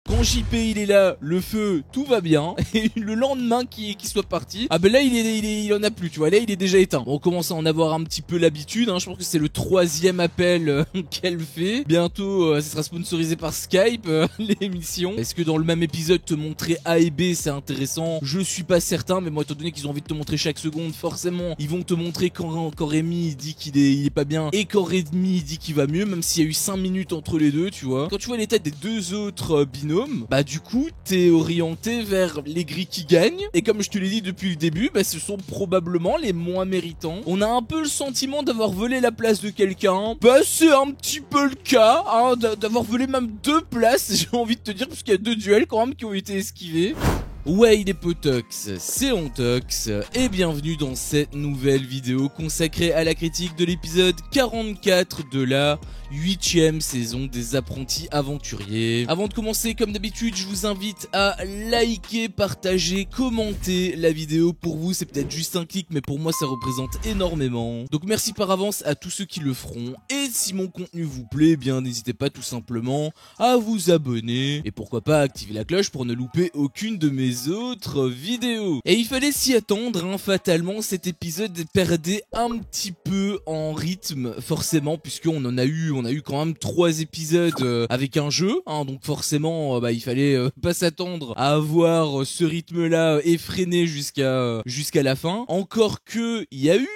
Quand JP il est là, le feu, tout va bien. Et le lendemain qu'il soit parti, ah ben là il en a plus, tu vois, là il est déjà éteint. On commence à en avoir un petit peu l'habitude, hein. Je pense que c'est le 3e appel qu'elle fait. Bientôt ça sera sponsorisé par Skype, l'émission. Est-ce que dans le même épisode te montrer A et B c'est intéressant? Je suis pas certain, mais moi étant donné qu'ils ont envie de te montrer chaque seconde, forcément ils vont te montrer quand Rémi il dit qu'il est pas bien et quand Rémi il dit qu'il va mieux, même s'il y a eu 5 minutes entre les deux, tu vois. Quand tu vois les têtes des deux autres binômes, bah du coup t'es orienté vers les gris qui gagnent, et comme je te l'ai dit depuis le début, bah ce sont probablement les moins méritants. On a un peu le sentiment d'avoir volé la place de quelqu'un, bah c'est un petit peu le cas, hein, d'avoir volé même 2 places, j'ai envie de te dire, parce qu'il y a 2 duels quand même qui ont été esquivés. Ouais les potox, c'est Ontox et bienvenue dans cette nouvelle vidéo consacrée à la critique de l'épisode 44 de la 8e saison des Apprentis Aventuriers. Avant de commencer, comme d'habitude, je vous invite à liker, partager, commenter la vidéo. Pour vous c'est peut-être juste un clic, mais pour moi ça représente énormément. Donc merci par avance à tous ceux qui le feront, et si mon contenu vous plaît, eh bien n'hésitez pas tout simplement à vous abonner et pourquoi pas activer la cloche pour ne louper aucune de mes autres vidéos. Et il fallait s'y attendre, hein, fatalement cet épisode perdait un petit peu en rythme, forcément, puisqu'on en a eu quand même 3 épisodes avec un jeu, hein, donc forcément bah, il fallait pas s'attendre à avoir ce rythme là effréné jusqu'à la fin. Encore que il y a eu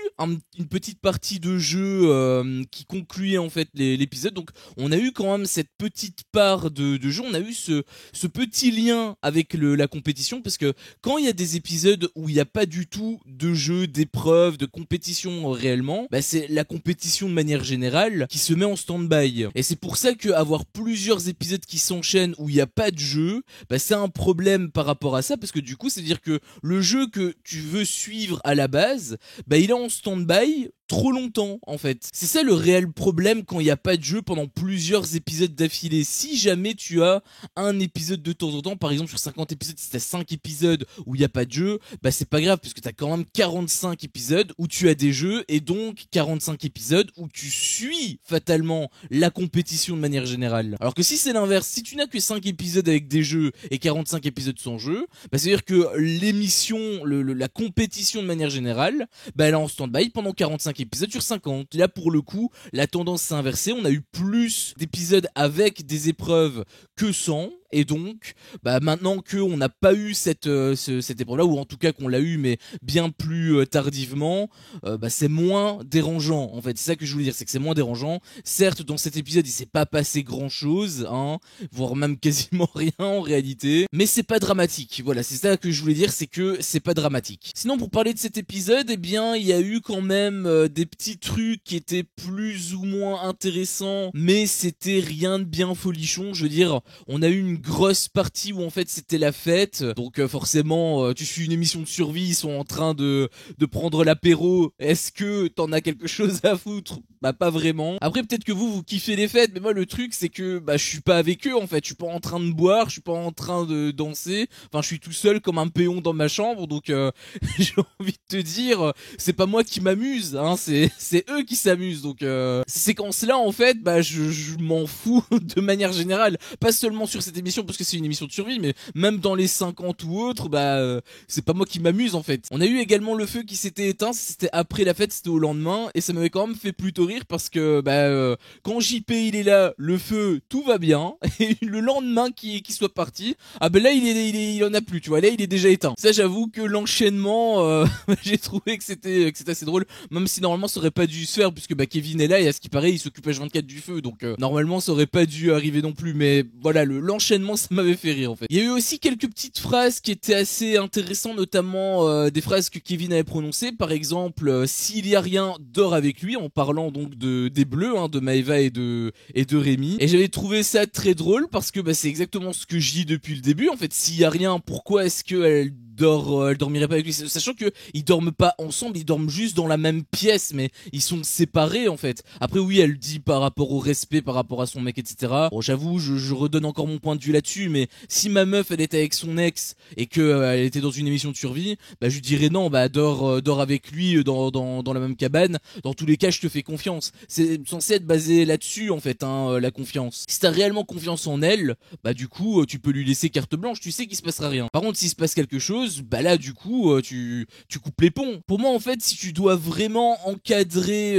une petite partie de jeu qui concluait en fait l'épisode, donc on a eu quand même cette petite part de jeu, on a eu ce petit lien avec la compétition, parce que quand il y a des épisodes où il n'y a pas du tout de jeu, d'épreuve, de compétition réellement, bah c'est la compétition de manière générale qui se met en stand-by. Et c'est pour ça que avoir plusieurs épisodes qui s'enchaînent où il n'y a pas de jeu, bah c'est un problème par rapport à ça, parce que du coup c'est à dire que le jeu que tu veux suivre à la base, bah il est en stand-by trop longtemps en fait. C'est ça le réel problème quand il n'y a pas de jeu pendant plusieurs épisodes d'affilée. Si jamais tu as un épisode de temps en temps, par exemple sur 50 épisodes, si t'as 5 épisodes où il n'y a pas de jeu, bah c'est pas grave, parce que t'as quand même 45 épisodes où tu as des jeux, et donc 45 épisodes où tu suis fatalement la compétition de manière générale. Alors que si c'est l'inverse, si tu n'as que 5 épisodes avec des jeux et 45 épisodes sans jeu, bah c'est à dire que l'émission, la compétition de manière générale, bah elle est en stand-by pendant 45 épisodes sur 50. Là pour le coup la tendance s'est inversée, on a eu plus d'épisodes avec des épreuves que sans. Et donc, bah maintenant que on n'a pas eu cette épreuve-là, ou en tout cas qu'on l'a eu, mais bien plus tardivement, bah c'est moins dérangeant. En fait, c'est ça que je voulais dire, c'est que c'est moins dérangeant. Certes, dans cet épisode, il s'est pas passé grand-chose, hein, voire même quasiment rien en réalité, mais c'est pas dramatique. Voilà, c'est ça que je voulais dire, c'est que c'est pas dramatique. Sinon, pour parler de cet épisode, eh bien, il y a eu quand même des petits trucs qui étaient plus ou moins intéressants, mais c'était rien de bien folichon. Je veux dire, on a eu une grosse partie où en fait c'était la fête, donc forcément tu suis une émission de survie, ils sont en train de prendre l'apéro, est-ce que t'en as quelque chose à foutre? Bah pas vraiment. Après peut-être que vous kiffez les fêtes, mais moi le truc c'est que bah je suis pas avec eux en fait, je suis pas en train de boire, je suis pas en train de danser, enfin je suis tout seul comme un péon dans ma chambre, donc j'ai envie de te dire, c'est pas moi qui m'amuse, hein, c'est eux qui s'amusent, donc ces séquences là en fait bah je m'en fous de manière générale, pas seulement sur cette émission parce que c'est une émission de survie, mais même dans les 50 ou autres, bah c'est pas moi qui m'amuse en fait. On a eu également le feu qui s'était éteint, c'était après la fête, c'était au lendemain, et ça m'avait quand même fait plutôt rire parce que bah quand JP il est là, le feu, tout va bien, et le lendemain qu'il soit parti, ah ben là il en a plus, tu vois, là il est déjà éteint. Ça j'avoue que l'enchaînement, j'ai trouvé que c'était assez drôle, même si normalement ça aurait pas dû se faire puisque bah Kevin est là et à ce qui paraît il s'occupe H24 du feu, donc normalement ça aurait pas dû arriver non plus, mais voilà, l'enchaînement ça m'avait fait rire en fait. Il y a eu aussi quelques petites phrases qui étaient assez intéressantes, notamment des phrases que Kevin avait prononcées, par exemple s'il y a rien, dors avec lui, en parlant donc des bleus, hein, de Maëva et de Rémi, et j'avais trouvé ça très drôle parce que bah, c'est exactement ce que je dis depuis le début en fait. S'il y a rien, pourquoi est-ce qu'elle elle dormirait pas avec lui, sachant que ils dorment pas ensemble, ils dorment juste dans la même pièce, mais ils sont séparés en fait. Après oui, elle dit par rapport au respect, par rapport à son mec, etc. Bon, j'avoue, je redonne encore mon point de vue là-dessus, mais si ma meuf elle était avec son ex et que elle était dans une émission de survie, bah je lui dirais non, bah dors avec lui dans la même cabane. Dans tous les cas, je te fais confiance. C'est censé être basé là-dessus en fait, hein, la confiance. Si t'as réellement confiance en elle, bah du coup tu peux lui laisser carte blanche, tu sais qu'il se passera rien. Par contre, s'il se passe quelque chose, bah là du coup tu coupes les ponts. Pour moi en fait, si tu dois vraiment encadrer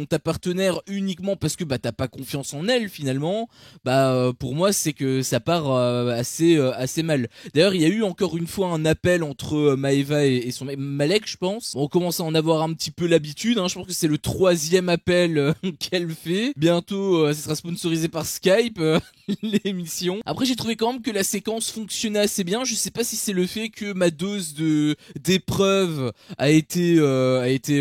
ta partenaire uniquement parce que bah t'as pas confiance en elle finalement, bah pour moi c'est que ça part assez mal. D'ailleurs, il y a eu encore une fois un appel entre Maeva et son mec Malek, je pense. On commence à en avoir un petit peu l'habitude, hein. Je pense que c'est le 3e appel qu'elle fait. Bientôt, ça sera sponsorisé par Skype, l'émission. Après, j'ai trouvé quand même que la séquence fonctionnait assez bien. Je sais pas si c'est le fait que ma dose d'épreuves a été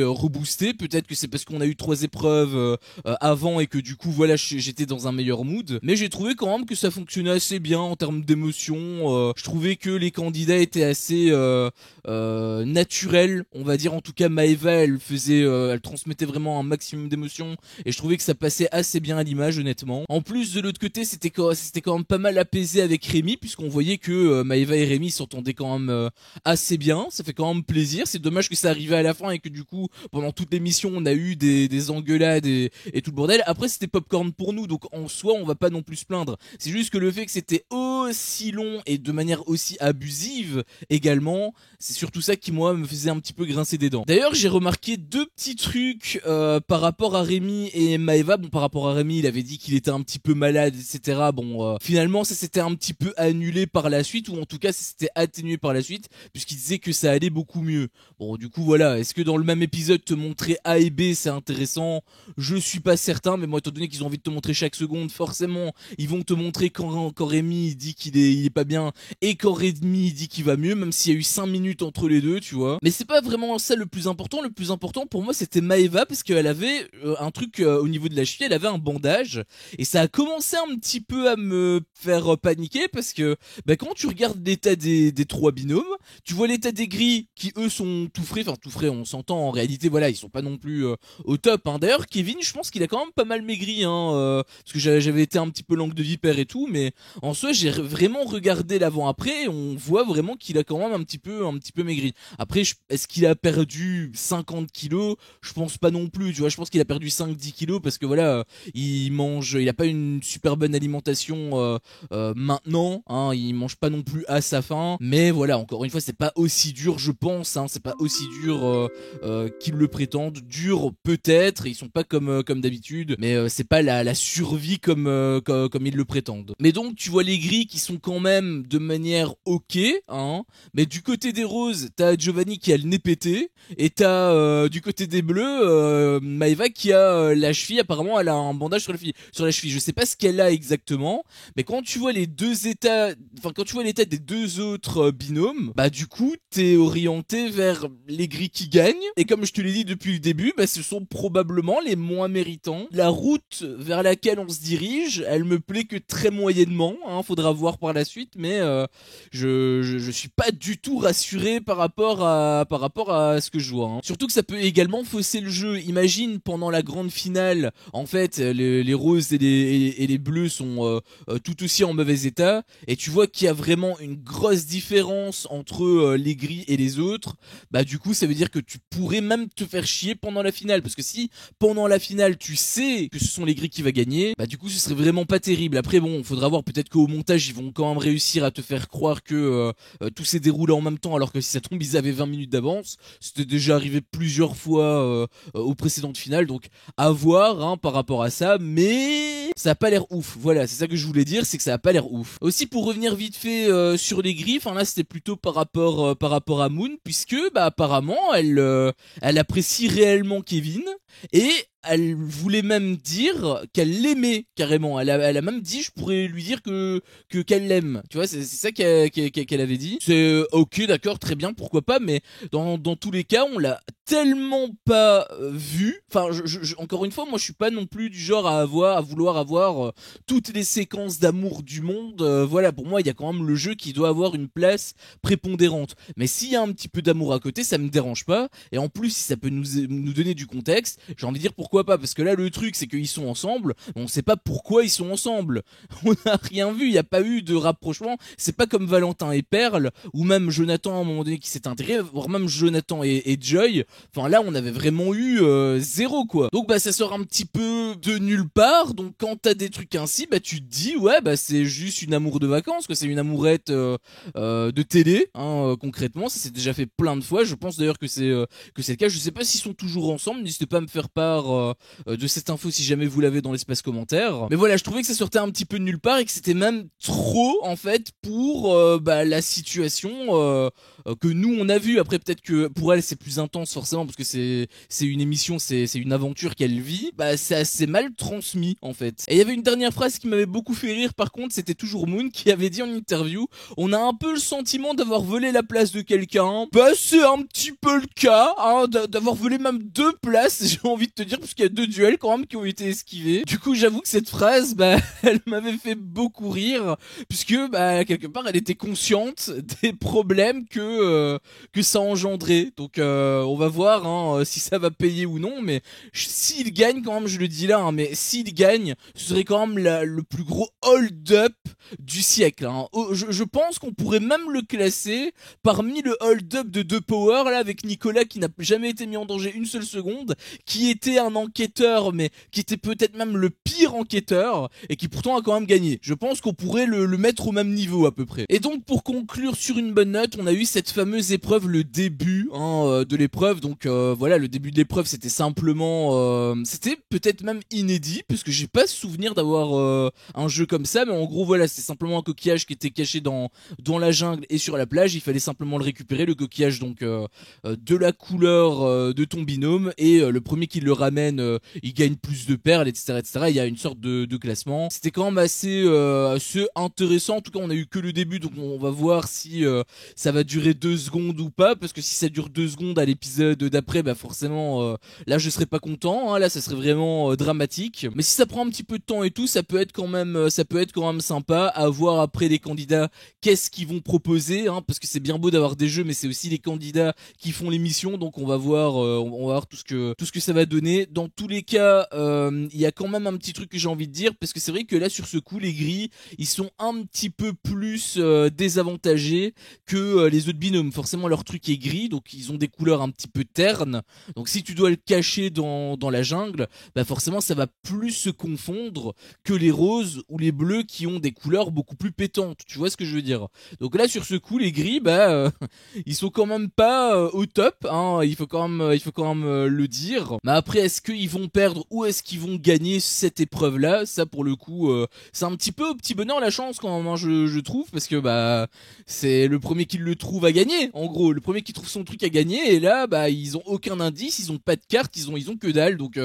reboostée. Peut-être que c'est parce qu'on a eu 3 épreuves avant et que du coup, voilà, j'étais dans un meilleur mood. Mais j'ai trouvé quand même que ça fonctionnait assez bien en termes d'émotion. Je trouvais que les candidats étaient assez naturels, on va dire. En tout cas, Maeva, elle transmettait vraiment un maximum d'émotion et je trouvais que ça passait assez bien à l'image, honnêtement. En plus, de l'autre côté, c'était quand même pas mal apaisé avec Rémi, puisqu'on voyait que Maeva et Rémi s'entendaient quand même assez bien. Ça fait quand même plaisir. C'est dommage que ça arrivait à la fin et que du coup, pendant toute l'émission, on a eu des engueulades et tout le bordel. Après, c'était popcorn pour nous, donc en soi, on va pas non plus se plaindre. C'est juste que le fait que c'était aussi long et de manière aussi abusive également, c'est surtout ça qui moi me faisait un petit peu grincer des dents. D'ailleurs, j'ai remarqué 2 petits trucs par rapport à Rémi et Maeva. Bon, par rapport à Rémi, il avait dit qu'il était un petit peu malade, etc. Bon, finalement, ça s'était un petit peu annulé par la suite, ou en tout cas, ça s'était atténué par la suite, puisqu'il disait que ça allait beaucoup mieux. Bon, du coup, voilà. Est-ce que dans le même épisode, te montrer A et B, c'est intéressant? Je suis pas certain, mais moi, étant donné qu'ils ont envie de te montrer chaque seconde, forcément, ils vont te montrer quand Rémi dit qu'il est pas bien et quand Rémi dit qu'il va mieux, même s'il y a eu 5 minutes entre les deux, tu vois. Mais c'est pas vraiment ça le plus important. Le plus important pour moi, c'était Maeva, parce qu'elle avait un truc au niveau de la cheville, elle avait un bandage et ça a commencé un petit peu à me faire paniquer, parce que bah, quand tu regardes l'état des 3 binômes, tu vois l'état des gris qui eux sont tout frais, enfin tout frais, on s'entend, en réalité voilà, ils sont pas non plus au top, hein. D'ailleurs Kevin, je pense qu'il a quand même pas mal maigri, hein, parce que j'avais été un petit peu langue de vipère et tout, mais en soi j'ai vraiment regardé l'avant-après et on voit vraiment qu'il a quand même un petit peu maigri. Après, est-ce qu'il a perdu 50 kilos? Je pense pas non plus, tu vois. Je pense qu'il a perdu 5-10 kilos parce que voilà, il a pas une super bonne alimentation maintenant, hein, il mange pas non plus à sa faim. Mais voilà, encore une fois, c'est pas aussi dur, je pense, hein, c'est pas aussi dur qu'ils le prétendent. Dur peut-être, ils sont pas comme d'habitude, mais c'est pas la survie comme ils le prétendent. Mais donc, tu vois les gris qui sont quand même de manière ok, hein. Mais du côté des roses, t'as Giovanni qui a le nez pété, et t'as du côté des bleus, Maeva qui a la cheville, apparemment elle a un bandage sur la cheville. Je sais pas ce qu'elle a exactement, mais quand tu vois les deux états, enfin quand tu vois l'état des 2 autres binômes, bah du coup t'es orienté vers les gris qui gagnent, et comme je te l'ai dit depuis le début, bah ce sont probablement les moins méritants. La route vers laquelle on se dirige, elle me plaît que très moyennement, hein, faudra voir par la suite, mais je suis pas du tout rassuré par rapport à ce que je vois, hein. Surtout que ça peut également fausser le jeu. Imagine pendant la grande finale, en fait, les roses et les bleus sont tout aussi en mauvais état, et tu vois qu'il y a vraiment une grosse différence entre les gris et les autres. Bah du coup, ça veut dire que tu pourrais même te faire chier pendant la finale, parce que si pendant la finale tu sais que ce sont les gris qui va gagner, bah du coup ce serait vraiment pas terrible. Après bon, faudra voir, peut-être qu'au montage ils vont quand même réussir à te faire croire que tout s'est déroulé en même temps, alors que si ça tombe ils avaient 20 minutes d'avance. C'était déjà arrivé plusieurs fois aux précédentes finales, donc à voir, hein, par rapport à ça, mais ça a pas l'air ouf. Voilà, c'est ça que je voulais dire, c'est que ça a pas l'air ouf. Aussi, pour revenir vite fait sur les griffes, hein, là c'était plutôt par rapport à Moon, puisque bah apparemment elle apprécie réellement Kevin, et elle voulait même dire qu'elle l'aimait carrément. Elle a même dit, je pourrais lui dire qu'elle l'aime. Tu vois, c'est ça qu'elle avait dit. C'est ok, d'accord, très bien, pourquoi pas, mais dans tous les cas, on l'a tellement pas vu. Enfin, encore une fois, moi, je suis pas non plus du genre à vouloir avoir toutes les séquences d'amour du monde. Voilà, pour moi, il y a quand même le jeu qui doit avoir une place prépondérante. Mais s'il y a un petit peu d'amour à côté, ça me dérange pas. Et en plus, si ça peut nous donner du contexte, j'ai envie de dire pourquoi pas. Parce que là, le truc, c'est qu'ils sont ensemble. On sait pas pourquoi ils sont ensemble. On n'a rien vu. Il n'y a pas eu de rapprochement. C'est pas comme Valentin et Perle, ou même Jonathan à un moment donné qui s'est intégré, voire même Jonathan et Joy. Enfin là, on avait vraiment eu zéro quoi. Donc bah ça sort un petit peu de nulle part. Donc quand t'as des trucs ainsi, bah tu te dis ouais bah c'est juste une amour de vacances, que c'est une amourette de télé, hein, concrètement. Ça s'est déjà fait plein de fois. Je pense d'ailleurs que c'est le cas. Je sais pas s'ils sont toujours ensemble. N'hésitez pas à me faire part de cette info si jamais vous l'avez dans l'espace commentaire. Mais voilà, je trouvais que ça sortait un petit peu de nulle part et que c'était même trop en fait pour bah, la situation que nous on a vu. Après peut-être que pour elle c'est plus intense forcément parce que c'est une émission, c'est une aventure qu'elle vit. Bah c'est assez mal transmis en fait. Et il y avait une dernière phrase qui m'avait beaucoup fait rire par contre, c'était toujours Moon qui avait dit en interview: on a un peu le sentiment d'avoir volé la place de quelqu'un. Bah c'est un petit peu le cas, hein, d'avoir volé même 2 places, j'ai envie de te dire, parce qu'il y a 2 duels quand même qui ont été esquivés. Du coup j'avoue que cette phrase, bah elle m'avait fait beaucoup rire, puisque bah quelque part elle était consciente des problèmes que ça engendrait. Donc on va voir hein, si ça va payer ou non, mais s'il gagne quand même, je le dis là, hein, mais s'il gagne, ce serait quand même le plus gros hold-up du siècle. Hein. Je pense qu'on pourrait même le classer parmi le hold-up de The Power, là, avec Nicolas qui n'a jamais été mis en danger une seule seconde, qui était un enquêteur, mais qui était peut-être même le pire enquêteur, et qui pourtant a quand même gagné. Je pense qu'on pourrait le mettre au même niveau à peu près. Et donc pour conclure sur une bonne note, on a eu cette fameuse épreuve, le début hein, de l'épreuve. Donc voilà, le début de l'épreuve c'était simplement... c'était peut-être même inédit, puisque j'ai pas souvenir d'avoir un jeu comme ça, mais en gros voilà, c'est simplement un coquillage qui était caché dans la jungle et sur la plage. Il fallait simplement le récupérer, le coquillage donc de la couleur de ton binôme, et le premier qui le ramène il gagne plus de perles, etc., etc. Il y a une sorte de classement. C'était quand même assez intéressant. En tout cas on a eu que le début, donc on va voir si ça va durer 2 secondes ou pas, parce que si ça dure 2 secondes à l'épisode d'après, bah forcément là je serais pas content, hein, là ça serait vraiment dramatique. Mais si ça prend un petit peu de temps et tout, ça peut être quand même sympa à voir après les candidats qu'est-ce qu'ils vont proposer, hein, parce que c'est bien beau d'avoir des jeux, mais c'est aussi les candidats qui font l'émission, donc on va voir tout ce que ça va donner. Dans tous les cas, il y a quand même un petit truc que j'ai envie de dire, parce que c'est vrai que là sur ce coup les gris ils sont un petit peu plus désavantagés que les autres binômes. Forcément leur truc est gris, donc ils ont des couleurs un petit peu ternes, donc si tu dois le cacher dans la jungle, bah forcément ça va plus se confondre que les roses ou les bleus qui ont des couleurs beaucoup plus pétantes, tu vois ce que je veux dire. Donc là sur ce coup les gris bah ils sont quand même pas au top hein, il faut quand même le dire. Mais après est-ce qu'ils vont perdre ou est-ce qu'ils vont gagner cette épreuve là, ça pour le coup c'est un petit peu au petit bonheur la chance quand même hein, je trouve, parce que bah c'est le premier qui le trouve à gagner, en gros le premier qui trouve son truc à gagner, et là bah ils ont aucun indice, ils ont pas de carte, ils ont que dalle, donc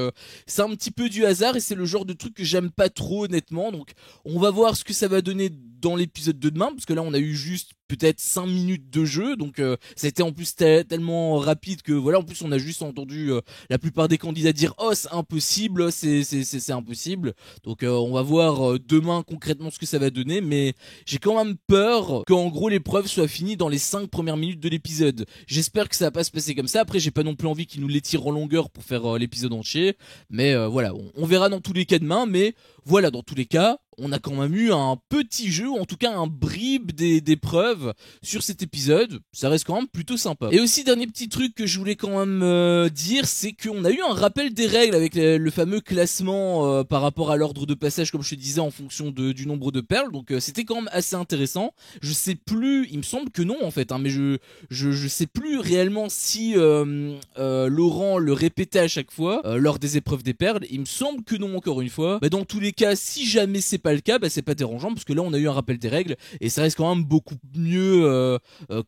c'est un petit peu du hasard, et c'est le genre de truc que j'aime pas trop honnêtement. Donc on va voir ce que ça va donner dans l'épisode de demain, parce que là on a eu juste peut-être 5 minutes de jeu, donc ça a été en plus tellement rapide que voilà, en plus on a juste entendu la plupart des candidats dire oh c'est impossible, c'est impossible. Donc on va voir demain concrètement ce que ça va donner, mais j'ai quand même peur qu'en gros l'épreuve soit finie dans les 5 premières minutes de l'épisode. J'espère que ça va pas se passer comme ça. Après j'ai pas non plus envie qu'ils nous l'étirent en longueur pour faire l'épisode entier, mais voilà, on verra dans tous les cas demain. Mais voilà, dans tous les cas on a quand même eu un petit jeu, ou en tout cas un bribe d'épreuves sur cet épisode. Ça reste quand même plutôt sympa. Et aussi, dernier petit truc que je voulais quand même dire, c'est qu'on a eu un rappel des règles avec le fameux classement par rapport à l'ordre de passage, comme je te disais, en fonction du nombre de perles. Donc c'était quand même assez intéressant. Je sais plus, il me semble que non en fait, hein, mais je sais plus réellement si Laurent le répétait à chaque fois lors des épreuves des perles. Il me semble que non, encore une fois. Bah, dans tous les cas, si jamais c'est pas le cas, bah c'est pas dérangeant parce que là on a eu un rappel des règles et ça reste quand même beaucoup mieux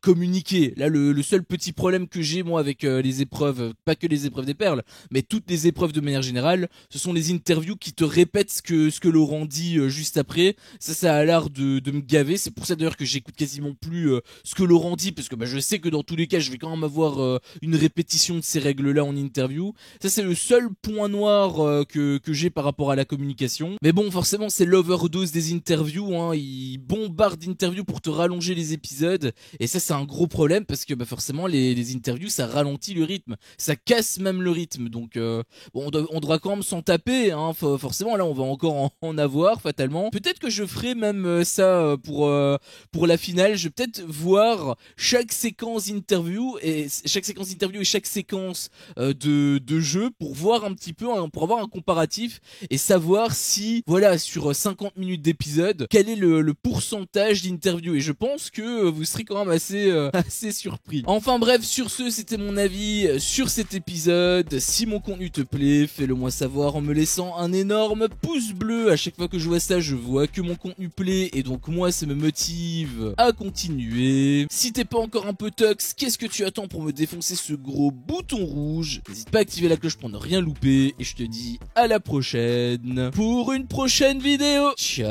communiqué. Là le seul petit problème que j'ai moi avec les épreuves, pas que les épreuves des perles, mais toutes les épreuves de manière générale, ce sont les interviews qui te répètent ce que Laurent dit juste après. Ça a l'air de me gaver. C'est pour ça d'ailleurs que j'écoute quasiment plus ce que Laurent dit parce que bah, je sais que dans tous les cas je vais quand même avoir une répétition de ces règles là en interview. Ça c'est le seul point noir que j'ai par rapport à la communication. Mais bon, forcément c'est l'overdose des interviews, hein. Ils bombardent d'interviews pour te rallonger les épisodes et ça c'est un gros problème parce que bah, forcément les interviews ça ralentit le rythme, ça casse même le rythme. Donc bon, on devra quand même s'en taper, hein. Forcément là on va encore en avoir fatalement. Peut-être que je ferai même ça pour la finale. Je vais peut-être voir chaque séquence interview et chaque séquence de jeu pour voir un petit peu, hein, pour avoir un comparatif et savoir si voilà sur 50 minutes d'épisode quel est le pourcentage d'interview, et je pense que vous serez quand même assez surpris. Enfin bref, sur ce c'était mon avis sur cet épisode. Si mon contenu te plaît, fais-le moi savoir en me laissant un énorme pouce bleu. À chaque fois que je vois ça, je vois que mon contenu plaît et donc moi ça me motive à continuer. Si t'es pas encore un peu tox, qu'est-ce que tu attends pour me défoncer ce gros bouton rouge? N'hésite pas à activer la cloche pour ne rien louper et je te dis à la prochaine pour une prochaine vidéo. Ciao.